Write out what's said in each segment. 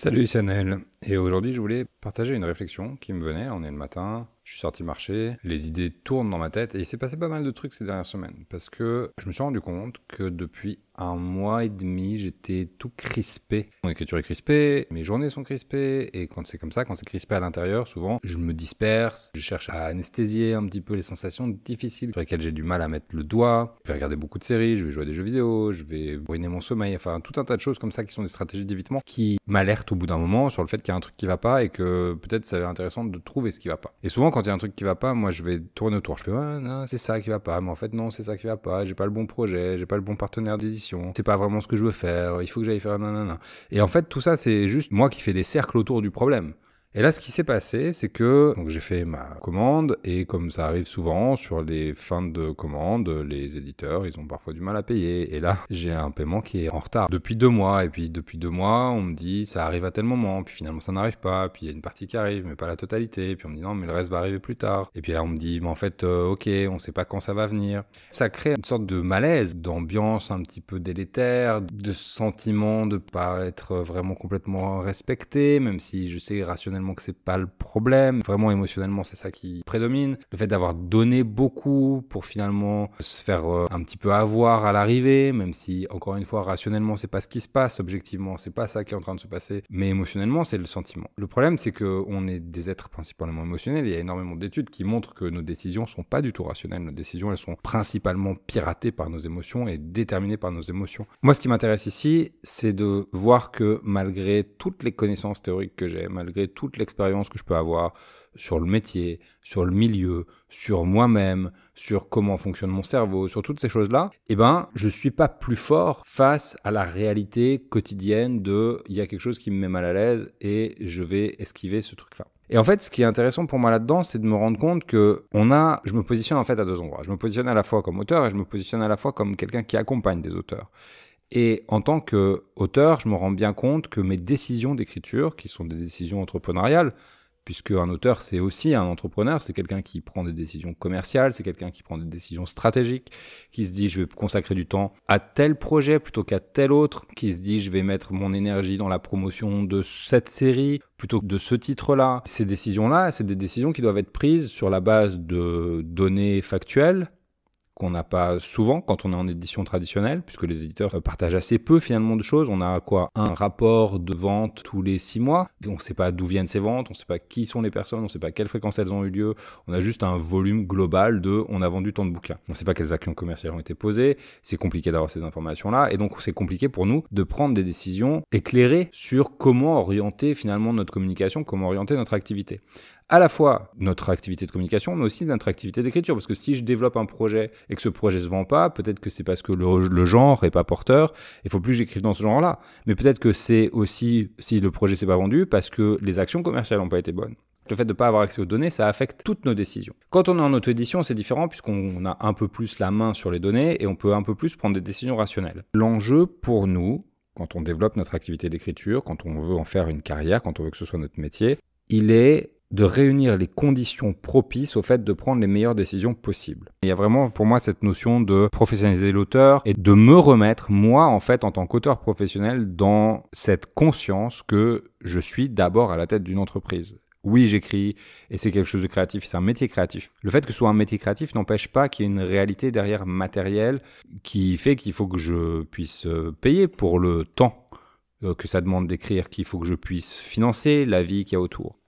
Salut, c'est Anel. Et aujourd'hui, je voulais partager une réflexion qui me venait. On est le matin, je suis sorti marcher, les idées tournent dans ma tête et il s'est passé pas mal de trucs ces dernières semaines. Parce que je me suis rendu compte que depuis un mois et demi, j'étais tout crispé. Mon écriture est crispée, mes journées sont crispées et quand c'est comme ça, quand c'est crispé à l'intérieur, souvent, je me disperse, je cherche à anesthésier un petit peu les sensations difficiles sur lesquelles j'ai du mal à mettre le doigt. Je vais regarder beaucoup de séries, je vais jouer à des jeux vidéo, je vais ruiner mon sommeil, enfin tout un tas de choses comme ça qui sont des stratégies d'évitement qui m'alertent au bout d'un moment sur le fait qu'il y a un truc qui va pas et que peut-être ça va être intéressant de trouver ce qui va pas. Et souvent quand il y a un truc qui va pas, moi je vais tourner autour, je fais ouais, non, c'est ça qui va pas, mais en fait non, c'est ça qui va pas, j'ai pas le bon projet, j'ai pas le bon partenaire d'édition, c'est pas vraiment ce que je veux faire, il faut que j'aille faire nanana. Et en fait tout ça c'est juste moi qui fais des cercles autour du problème. Et là, ce qui s'est passé, c'est que donc j'ai fait ma commande et comme ça arrive souvent sur les fins de commande, les éditeurs, ils ont parfois du mal à payer. Et là, j'ai un paiement qui est en retard depuis 2 mois. Et puis depuis 2 mois, on me dit ça arrive à tel moment. Puis finalement, ça n'arrive pas. Puis il y a une partie qui arrive, mais pas la totalité. Puis on me dit non, mais le reste va arriver plus tard. Et puis là, on me dit mais en fait, ok, on sait pas quand ça va venir. Ça crée une sorte de malaise, d'ambiance un petit peu délétère, de sentiment de pas être vraiment complètement respecté, même si je sais rationnellement que c'est pas le problème. Vraiment émotionnellement, c'est ça qui prédomine. Le fait d'avoir donné beaucoup pour finalement se faire un petit peu avoir à l'arrivée, même si encore une fois rationnellement c'est pas ce qui se passe, objectivement c'est pas ça qui est en train de se passer, mais émotionnellement c'est le sentiment. Le problème c'est que on est des êtres principalement émotionnels. Il y a énormément d'études qui montrent que nos décisions sont pas du tout rationnelles. Nos décisions elles sont principalement piratées par nos émotions et déterminées par nos émotions. Moi ce qui m'intéresse ici c'est de voir que malgré toutes les connaissances théoriques que j'ai, malgré toute l'expérience que je peux avoir sur le métier, sur le milieu, sur moi-même, sur comment fonctionne mon cerveau, sur toutes ces choses-là, je suis pas plus fort face à la réalité quotidienne de il y a quelque chose qui me met mal à l'aise et je vais esquiver ce truc-là. Et en fait, ce qui est intéressant pour moi là-dedans, c'est de me rendre compte que je me positionne en fait à deux endroits. Je me positionne à la fois comme auteur et je me positionne à la fois comme quelqu'un qui accompagne des auteurs. Et en tant qu'auteur, je me rends bien compte que mes décisions d'écriture, qui sont des décisions entrepreneuriales, puisque un auteur, c'est aussi un entrepreneur, c'est quelqu'un qui prend des décisions commerciales, c'est quelqu'un qui prend des décisions stratégiques, qui se dit je vais consacrer du temps à tel projet plutôt qu'à tel autre, qui se dit je vais mettre mon énergie dans la promotion de cette série plutôt que de ce titre-là. Ces décisions-là, c'est des décisions qui doivent être prises sur la base de données factuelles, qu'on n'a pas souvent quand on est en édition traditionnelle, puisque les éditeurs partagent assez peu finalement de choses. On a un rapport de vente tous les 6 mois. On ne sait pas d'où viennent ces ventes, on ne sait pas qui sont les personnes, on ne sait pas quelle fréquence elles ont eu lieu. On a juste un volume global de on a vendu tant de bouquins. On ne sait pas quelles actions commerciales ont été posées. C'est compliqué d'avoir ces informations-là. Et donc c'est compliqué pour nous de prendre des décisions éclairées sur comment orienter finalement notre communication, comment orienter notre activité. À la fois notre activité de communication, mais aussi notre activité d'écriture. Parce que si je développe un projet et que ce projet se vend pas, peut-être que c'est parce que le genre est pas porteur. Il faut plus que j'écrive dans ce genre-là. Mais peut-être que c'est aussi, si le projet s'est pas vendu, parce que les actions commerciales n'ont pas été bonnes. Le fait de ne pas avoir accès aux données, ça affecte toutes nos décisions. Quand on est en auto-édition, c'est différent puisqu'on a un peu plus la main sur les données et on peut un peu plus prendre des décisions rationnelles. L'enjeu pour nous, quand on développe notre activité d'écriture, quand on veut en faire une carrière, quand on veut que ce soit notre métier, il est de réunir les conditions propices au fait de prendre les meilleures décisions possibles. Il y a vraiment pour moi cette notion de professionnaliser l'auteur et de me remettre, moi en fait en tant qu'auteur professionnel, dans cette conscience que je suis d'abord à la tête d'une entreprise. Oui, j'écris et c'est quelque chose de créatif, c'est un métier créatif. Le fait que ce soit un métier créatif n'empêche pas qu'il y ait une réalité derrière matérielle qui fait qu'il faut que je puisse payer pour le temps que ça demande d'écrire, qu'il faut que je puisse financer la vie qu'il y a autour.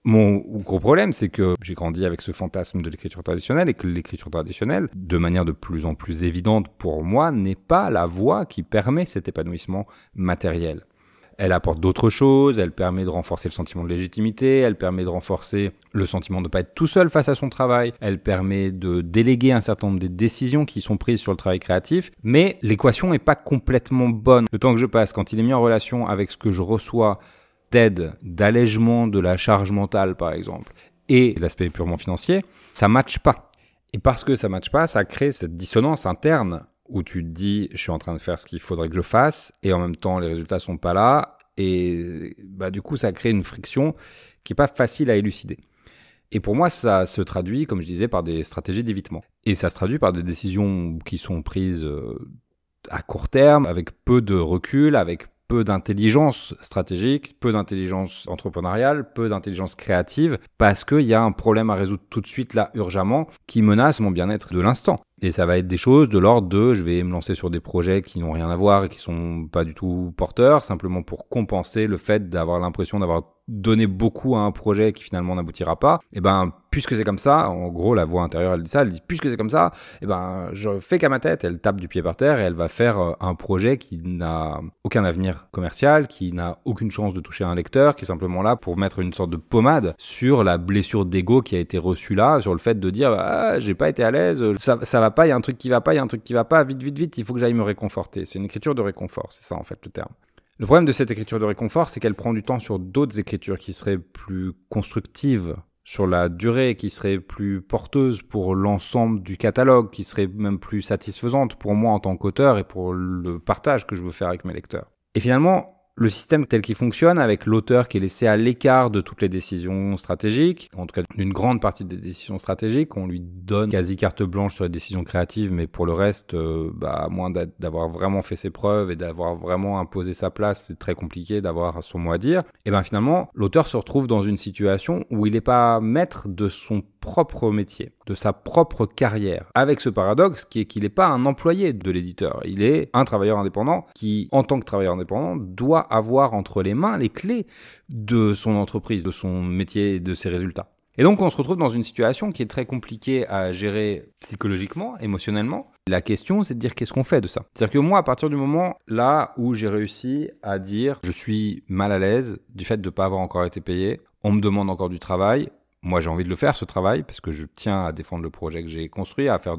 Mon gros problème, c'est que j'ai grandi avec ce fantasme de l'écriture traditionnelle et que l'écriture traditionnelle, de manière de plus en plus évidente pour moi, n'est pas la voie qui permet cet épanouissement matériel. Elle apporte d'autres choses, elle permet de renforcer le sentiment de légitimité, elle permet de renforcer le sentiment de ne pas être tout seul face à son travail, elle permet de déléguer un certain nombre des décisions qui sont prises sur le travail créatif, mais l'équation n'est pas complètement bonne. Le temps que je passe, quand il est mis en relation avec ce que je reçois d'aide, d'allègement de la charge mentale par exemple, et l'aspect purement financier, ça ne matche pas. Et parce que ça ne matche pas, ça crée cette dissonance interne où tu te dis, je suis en train de faire ce qu'il faudrait que je fasse, et en même temps, les résultats ne sont pas là, et du coup, ça crée une friction qui n'est pas facile à élucider. Et pour moi, ça se traduit, comme je disais, par des stratégies d'évitement. Et ça se traduit par des décisions qui sont prises à court terme, avec peu de recul, avec peu d'intelligence stratégique, peu d'intelligence entrepreneuriale, peu d'intelligence créative, parce qu'il y a un problème à résoudre tout de suite là, urgemment, qui menace mon bien-être de l'instant. Et ça va être des choses de l'ordre de je vais me lancer sur des projets qui n'ont rien à voir et qui sont pas du tout porteurs, simplement pour compenser le fait d'avoir l'impression d'avoir donné beaucoup à un projet qui finalement n'aboutira pas. Et ben, puisque c'est comme ça, en gros, la voix intérieure, elle dit, puisque c'est comme ça, et ben, je fais qu'à ma tête, elle tape du pied par terre et elle va faire un projet qui n'a aucun avenir commercial, qui n'a aucune chance de toucher un lecteur, qui est simplement là pour mettre une sorte de pommade sur la blessure d'ego qui a été reçue là, sur le fait de dire, j'ai pas été à l'aise, ça va pas, il y a un truc qui va pas, vite, il faut que j'aille me réconforter. C'est une écriture de réconfort, c'est ça en fait le terme. Le problème de cette écriture de réconfort, c'est qu'elle prend du temps sur d'autres écritures qui seraient plus constructives sur la durée, qui seraient plus porteuses pour l'ensemble du catalogue, qui seraient même plus satisfaisantes pour moi en tant qu'auteur et pour le partage que je veux faire avec mes lecteurs. Et finalement, le système tel qu'il fonctionne, avec l'auteur qui est laissé à l'écart de toutes les décisions stratégiques, en tout cas d'une grande partie des décisions stratégiques, on lui donne quasi carte blanche sur les décisions créatives, mais pour le reste, à moins d'avoir vraiment fait ses preuves et d'avoir vraiment imposé sa place, c'est très compliqué d'avoir son mot à dire. Et bien finalement, l'auteur se retrouve dans une situation où il n'est pas maître de son propre métier, de sa propre carrière, avec ce paradoxe qui est qu'il n'est pas un employé de l'éditeur, il est un travailleur indépendant qui, en tant que travailleur indépendant, doit avoir entre les mains les clés de son entreprise, de son métier et de ses résultats. Et donc on se retrouve dans une situation qui est très compliquée à gérer psychologiquement, émotionnellement. La question, c'est de dire qu'est-ce qu'on fait de ça. C'est-à-dire que moi, à partir du moment là où j'ai réussi à dire je suis mal à l'aise du fait de ne pas avoir encore été payé, on me demande encore du travail, moi, j'ai envie de le faire, ce travail, parce que je tiens à défendre le projet que j'ai construit, à faire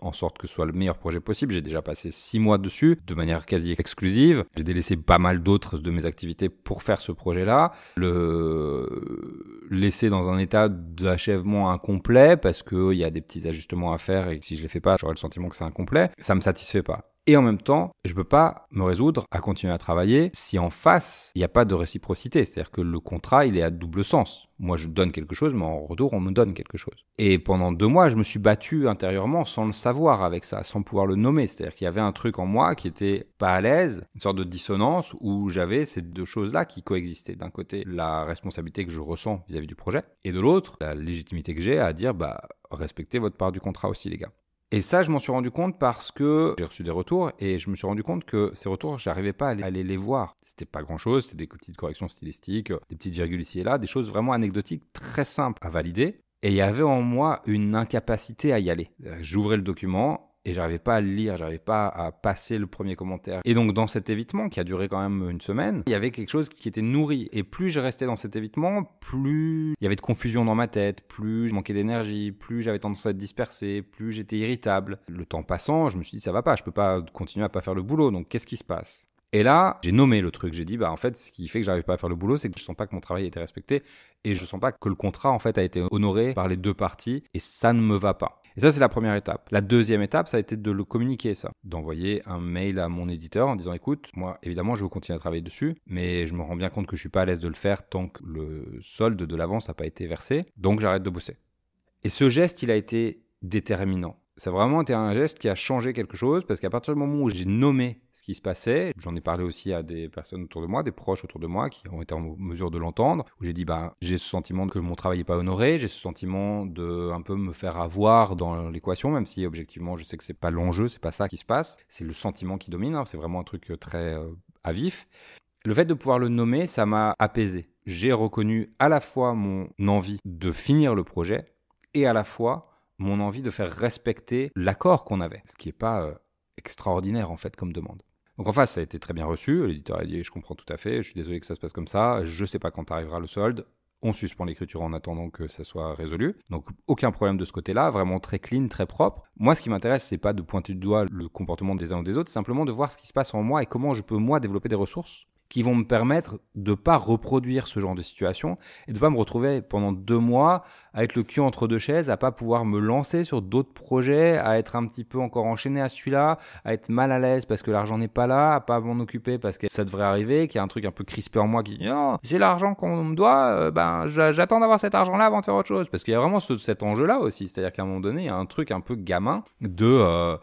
en sorte que ce soit le meilleur projet possible. J'ai déjà passé 6 mois dessus, de manière quasi exclusive. J'ai délaissé pas mal d'autres de mes activités pour faire ce projet-là. Le laisser dans un état d'achèvement incomplet, parce qu'il y a des petits ajustements à faire, et que si je les fais pas, j'aurai le sentiment que c'est incomplet. Ça me satisfait pas. Et en même temps, je peux pas me résoudre à continuer à travailler si en face, il n'y a pas de réciprocité. C'est-à-dire que le contrat, il est à double sens. Moi, je donne quelque chose, mais en retour, on me donne quelque chose. Et pendant 2 mois, je me suis battu intérieurement sans le savoir avec ça, sans pouvoir le nommer. C'est-à-dire qu'il y avait un truc en moi qui était pas à l'aise, une sorte de dissonance où j'avais ces deux choses-là qui coexistaient. D'un côté, la responsabilité que je ressens vis-à-vis du projet, et de l'autre, la légitimité que j'ai à dire, respectez votre part du contrat aussi, les gars. Et ça, je m'en suis rendu compte parce que j'ai reçu des retours et je me suis rendu compte que ces retours, j'arrivais pas à aller les voir. C'était pas grand-chose, c'était des petites corrections stylistiques, des petites virgules ici et là, des choses vraiment anecdotiques, très simples à valider. Et il y avait en moi une incapacité à y aller. J'ouvrais le document et j'arrivais pas à le lire, j'arrivais pas à passer le premier commentaire. Et donc dans cet évitement, qui a duré quand même une semaine, il y avait quelque chose qui était nourri. Et plus je restais dans cet évitement, plus il y avait de confusion dans ma tête, plus je manquais d'énergie, plus j'avais tendance à être dispersé, plus j'étais irritable. Le temps passant, je me suis dit ça va pas, je peux pas continuer à pas faire le boulot, donc qu'est-ce qui se passe ? Et là, j'ai nommé le truc. J'ai dit, en fait, ce qui fait que j'arrive pas à faire le boulot, c'est que je sens pas que mon travail a été respecté et je sens pas que le contrat, en fait, a été honoré par les deux parties et ça ne me va pas. Et ça, c'est la première étape. La deuxième étape, ça a été de le communiquer, ça. D'envoyer un mail à mon éditeur en disant, écoute, moi, évidemment, je veux continuer à travailler dessus, mais je me rends bien compte que je suis pas à l'aise de le faire tant que le solde de l'avance n'a pas été versé. Donc, j'arrête de bosser. Et ce geste, il a été déterminant. Ça a vraiment été un geste qui a changé quelque chose parce qu'à partir du moment où j'ai nommé ce qui se passait, j'en ai parlé aussi à des personnes autour de moi, des proches autour de moi qui ont été en mesure de l'entendre, où j'ai dit j'ai ce sentiment que mon travail n'est pas honoré, j'ai ce sentiment de un peu me faire avoir dans l'équation, même si objectivement je sais que c'est pas l'enjeu, c'est pas ça qui se passe, c'est le sentiment qui domine, c'est vraiment un truc très à vif. Le fait de pouvoir le nommer, ça m'a apaisé. J'ai reconnu à la fois mon envie de finir le projet et à la fois mon envie de faire respecter l'accord qu'on avait, ce qui n'est pas extraordinaire en fait comme demande. Donc en face, ça a été très bien reçu, l'éditeur a dit « je comprends tout à fait, je suis désolé que ça se passe comme ça, je ne sais pas quand arrivera le solde, on suspend l'écriture en attendant que ça soit résolu ». Donc aucun problème de ce côté-là, vraiment très clean, très propre. Moi, ce qui m'intéresse, c'est pas de pointer du doigt le comportement des uns ou des autres, c'est simplement de voir ce qui se passe en moi et comment je peux moi développer des ressources qui vont me permettre de ne pas reproduire ce genre de situation et de ne pas me retrouver pendant 2 mois avec le cul entre deux chaises, à ne pas pouvoir me lancer sur d'autres projets, à être un petit peu encore enchaîné à celui-là, à être mal à l'aise parce que l'argent n'est pas là, à ne pas m'en occuper parce que ça devrait arriver, qu'il y a un truc un peu crispé en moi qui dit « Non, j'ai l'argent qu'on me doit, j'attends d'avoir cet argent-là avant de faire autre chose ». Parce qu'il y a vraiment cet enjeu-là aussi, c'est-à-dire qu'à un moment donné, il y a un truc un peu gamin de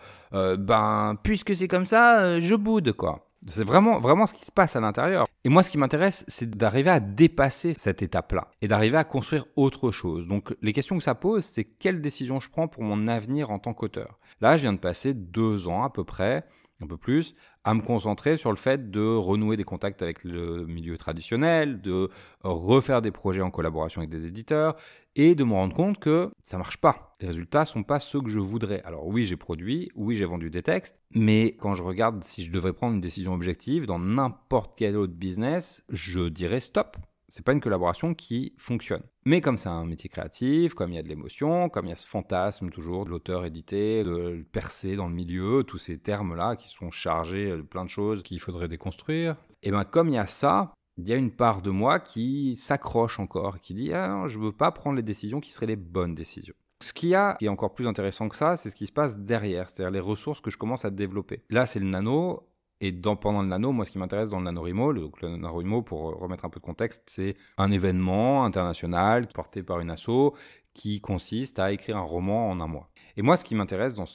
« puisque c'est comme ça, je boude » quoi. C'est vraiment, vraiment ce qui se passe à l'intérieur. Et moi, ce qui m'intéresse, c'est d'arriver à dépasser cette étape-là et d'arriver à construire autre chose. Donc, les questions que ça pose, c'est quelle décision je prends pour mon avenir en tant qu'auteur. Là, je viens de passer 2 ans à peu près, un peu plus, à me concentrer sur le fait de renouer des contacts avec le milieu traditionnel, de refaire des projets en collaboration avec des éditeurs et de me rendre compte que ça marche pas. Les résultats sont pas ceux que je voudrais. Alors oui, j'ai produit, oui, j'ai vendu des textes, mais quand je regarde si je devrais prendre une décision objective dans n'importe quel autre business, je dirais stop. C'est pas une collaboration qui fonctionne. Mais comme c'est un métier créatif, comme il y a de l'émotion, comme il y a ce fantasme toujours de l'auteur édité, de percer dans le milieu, tous ces termes-là qui sont chargés de plein de choses qu'il faudrait déconstruire, et bien comme il y a ça, il y a une part de moi qui s'accroche encore, qui dit « Ah non, je veux pas prendre les décisions qui seraient les bonnes décisions ». Ce qu'il y a, qui est encore plus intéressant que ça, c'est ce qui se passe derrière, c'est-à-dire les ressources que je commence à développer. Là, c'est le nano. Et pendant le nano, moi, ce qui m'intéresse dans le NaNoWriMo, donc le NaNoWriMo, pour remettre un peu de contexte, c'est un événement international porté par une asso qui consiste à écrire un roman en un mois. Et moi, ce qui m'intéresse dans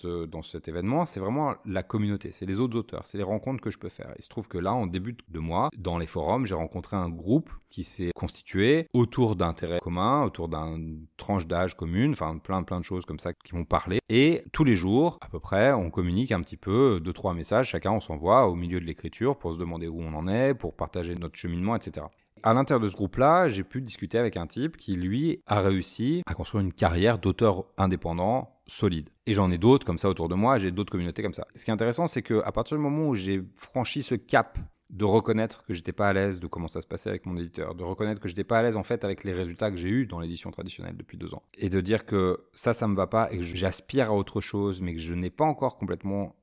cet événement, c'est vraiment la communauté, c'est les autres auteurs, c'est les rencontres que je peux faire. Il se trouve que là, en début de mois, dans les forums, j'ai rencontré un groupe qui s'est constitué autour d'intérêts communs, autour d'une tranche d'âge commune, enfin plein de choses comme ça qui m'ont parlé. Et tous les jours, à peu près, on communique un petit peu, 2-3 messages, chacun on s'envoie au milieu de l'écriture pour se demander où on en est, pour partager notre cheminement, etc. À l'intérieur de ce groupe-là, j'ai pu discuter avec un type qui, lui, a réussi à construire une carrière d'auteur indépendant solide. Et j'en ai d'autres comme ça autour de moi, j'ai d'autres communautés comme ça. Ce qui est intéressant, c'est qu'à partir du moment où j'ai franchi ce cap de reconnaître que j'étais pas à l'aise de comment ça se passait avec mon éditeur, de reconnaître que j'étais pas à l'aise en fait avec les résultats que j'ai eus dans l'édition traditionnelle depuis 2 ans, et de dire que ça me va pas et que j'aspire à autre chose, mais que je n'ai pas encore complètement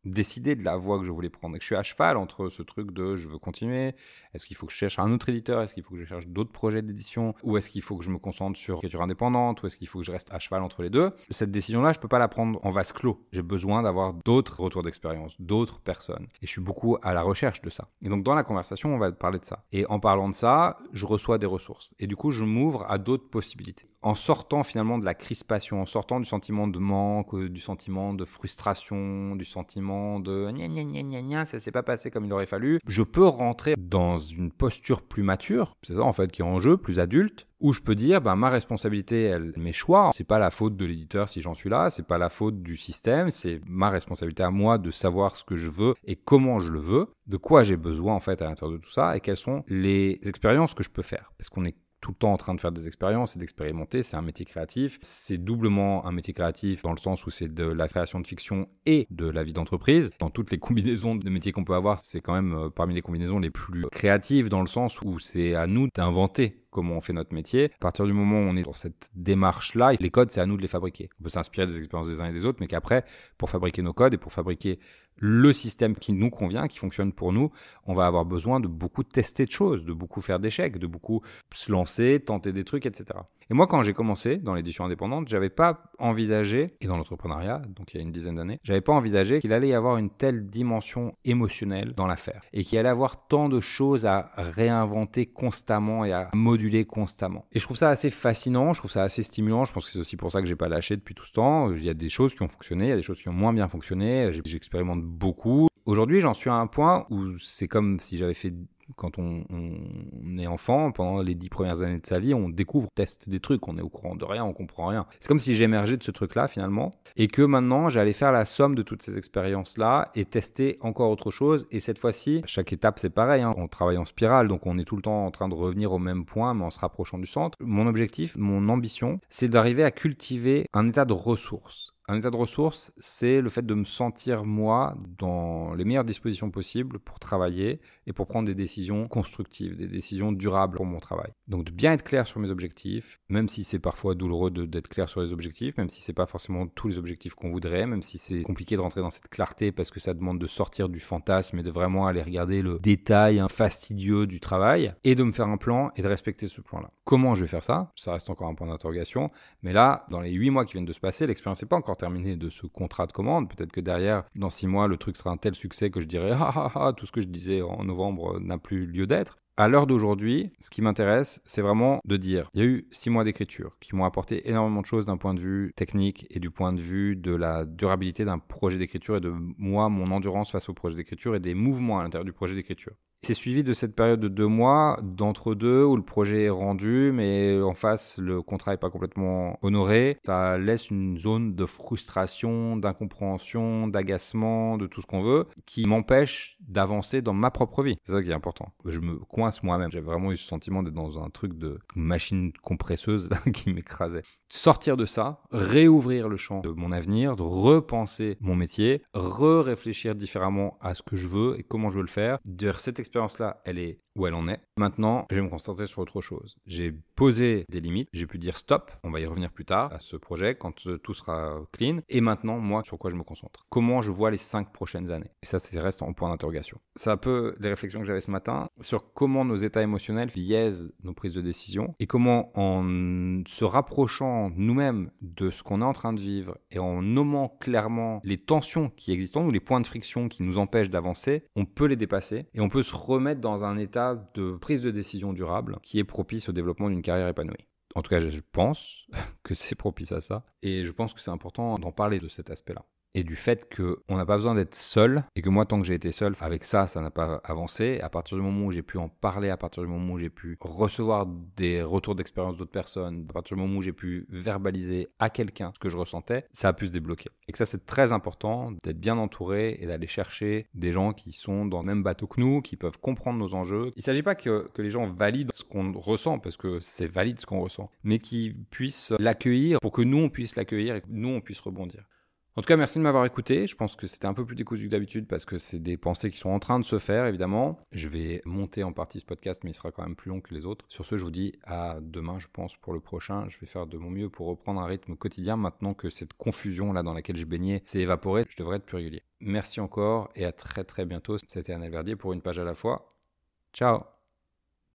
décider de la voie que je voulais prendre et que je suis à cheval entre ce truc de je veux continuer, est-ce qu'il faut que je cherche un autre éditeur, est-ce qu'il faut que je cherche d'autres projets d'édition, ou est-ce qu'il faut que je me concentre sur l'écriture indépendante, ou est-ce qu'il faut que je reste à cheval entre les deux. Cette décision-là, je peux pas la prendre en vase clos. J'ai besoin d'avoir d'autres retours d'expérience, d'autres personnes. Et je suis beaucoup à la recherche de ça. Et donc dans la conversation, on va parler de ça. Et en parlant de ça, je reçois des ressources. Et du coup, je m'ouvre à d'autres possibilités. En sortant finalement de la crispation, en sortant du sentiment de manque, du sentiment de frustration, du sentiment de gna, ça s'est pas passé comme il aurait fallu, je peux rentrer dans une posture plus mature, c'est ça en fait qui est en jeu, plus adulte, où je peux dire ma responsabilité, mes choix, c'est pas la faute de l'éditeur si j'en suis là, c'est pas la faute du système, c'est ma responsabilité à moi de savoir ce que je veux et comment je le veux, de quoi j'ai besoin en fait à l'intérieur de tout ça et quelles sont les expériences que je peux faire, parce qu'on est tout le temps en train de faire des expériences et d'expérimenter, c'est un métier créatif. C'est doublement un métier créatif dans le sens où c'est de la création de fiction et de la vie d'entreprise. Dans toutes les combinaisons de métiers qu'on peut avoir, c'est quand même parmi les combinaisons les plus créatives dans le sens où c'est à nous d'inventer comment on fait notre métier. À partir du moment où on est dans cette démarche-là, les codes, c'est à nous de les fabriquer. On peut s'inspirer des expériences des uns et des autres, mais qu'après, pour fabriquer nos codes et pour fabriquer le système qui nous convient, qui fonctionne pour nous, on va avoir besoin de beaucoup tester de choses, de beaucoup faire d'échecs, de beaucoup se lancer, tenter des trucs, etc. Et moi, quand j'ai commencé dans l'édition indépendante, j'avais pas envisagé, et dans l'entrepreneuriat, donc il y a une dizaine d'années, j'avais pas envisagé qu'il allait y avoir une telle dimension émotionnelle dans l'affaire et qu'il allait y avoir tant de choses à réinventer constamment et à moduler constamment. Et je trouve ça assez fascinant, je trouve ça assez stimulant, je pense que c'est aussi pour ça que j'ai pas lâché depuis tout ce temps. Il y a des choses qui ont fonctionné, il y a des choses qui ont moins bien fonctionné, j'expérimente beaucoup. Aujourd'hui, j'en suis à un point où c'est comme si j'avais fait... Quand on est enfant, pendant les 10 premières années de sa vie, on découvre, on teste des trucs, on est au courant de rien, on comprend rien. C'est comme si j'émergeais de ce truc-là finalement, et que maintenant j'allais faire la somme de toutes ces expériences-là et tester encore autre chose. Et cette fois-ci, chaque étape c'est pareil, on travaille en spirale, donc on est tout le temps en train de revenir au même point, mais en se rapprochant du centre. Mon objectif, mon ambition, c'est d'arriver à cultiver un état de ressources. Un état de ressources, c'est le fait de me sentir, moi, dans les meilleures dispositions possibles pour travailler et pour prendre des décisions constructives, des décisions durables pour mon travail. Donc de bien être clair sur mes objectifs, même si c'est parfois douloureux d'être clair sur les objectifs, même si c'est pas forcément tous les objectifs qu'on voudrait, même si c'est compliqué de rentrer dans cette clarté parce que ça demande de sortir du fantasme et de vraiment aller regarder le détail fastidieux du travail, et de me faire un plan et de respecter ce plan-là. Comment je vais faire ça? Ça reste encore un point d'interrogation, mais là, dans les 8 mois qui viennent de se passer, l'expérience n'est pas encore terminé de ce contrat de commande. Peut-être que derrière, dans 6 mois, le truc sera un tel succès que je dirai tout ce que je disais en novembre n'a plus lieu d'être. À l'heure d'aujourd'hui, ce qui m'intéresse, c'est vraiment de dire, il y a eu 6 mois d'écriture qui m'ont apporté énormément de choses d'un point de vue technique et du point de vue de la durabilité d'un projet d'écriture et de moi, mon endurance face au projet d'écriture et des mouvements à l'intérieur du projet d'écriture. C'est suivi de cette période de 2 mois d'entre-deux où le projet est rendu, mais en face, le contrat n'est pas complètement honoré. Ça laisse une zone de frustration, d'incompréhension, d'agacement, de tout ce qu'on veut, qui m'empêche d'avancer dans ma propre vie. C'est ça qui est important. Je me coince moi-même. J'ai vraiment eu ce sentiment d'être dans un truc de machine compresseuse qui m'écrasait. Sortir de ça, réouvrir le champ de mon avenir, de repenser mon métier, réfléchir différemment à ce que je veux et comment je veux le faire. Cette expérience-là, elle est où elle en est. Maintenant, je vais me concentrer sur autre chose. J'ai posé des limites, j'ai pu dire stop, on va y revenir plus tard à ce projet quand tout sera clean. Et maintenant, moi, sur quoi je me concentre? Comment je vois les 5 prochaines années? Et ça reste en point d'interrogation. C'est un peu les réflexions que j'avais ce matin sur comment nos états émotionnels biaisent nos prises de décision et comment en se rapprochant nous-mêmes de ce qu'on est en train de vivre et en nommant clairement les tensions qui existent ou les points de friction qui nous empêchent d'avancer, on peut les dépasser et on peut se remettre dans un état de prise de décision durable qui est propice au développement d'une carrière épanouie. En tout cas, je pense que c'est propice à ça et je pense que c'est important d'en parler de cet aspect-là. Et du fait qu'on n'a pas besoin d'être seul, et que moi, tant que j'ai été seul, avec ça n'a pas avancé. À partir du moment où j'ai pu en parler, à partir du moment où j'ai pu recevoir des retours d'expérience d'autres personnes, à partir du moment où j'ai pu verbaliser à quelqu'un ce que je ressentais, ça a pu se débloquer. Et que ça, c'est très important d'être bien entouré et d'aller chercher des gens qui sont dans le même bateau que nous, qui peuvent comprendre nos enjeux. Il ne s'agit pas que les gens valident ce qu'on ressent, parce que c'est valide ce qu'on ressent, mais qu'ils puissent l'accueillir pour que nous, on puisse l'accueillir et que nous, on puisse rebondir. En tout cas, merci de m'avoir écouté. Je pense que c'était un peu plus décousu que d'habitude parce que c'est des pensées qui sont en train de se faire, évidemment. Je vais monter en partie ce podcast, mais il sera quand même plus long que les autres. Sur ce, je vous dis à demain, je pense, pour le prochain. Je vais faire de mon mieux pour reprendre un rythme quotidien maintenant que cette confusion-là dans laquelle je baignais s'est évaporée. Je devrais être plus régulier. Merci encore et à très très bientôt. C'était Annel Verdier pour Une Page à la fois. Ciao!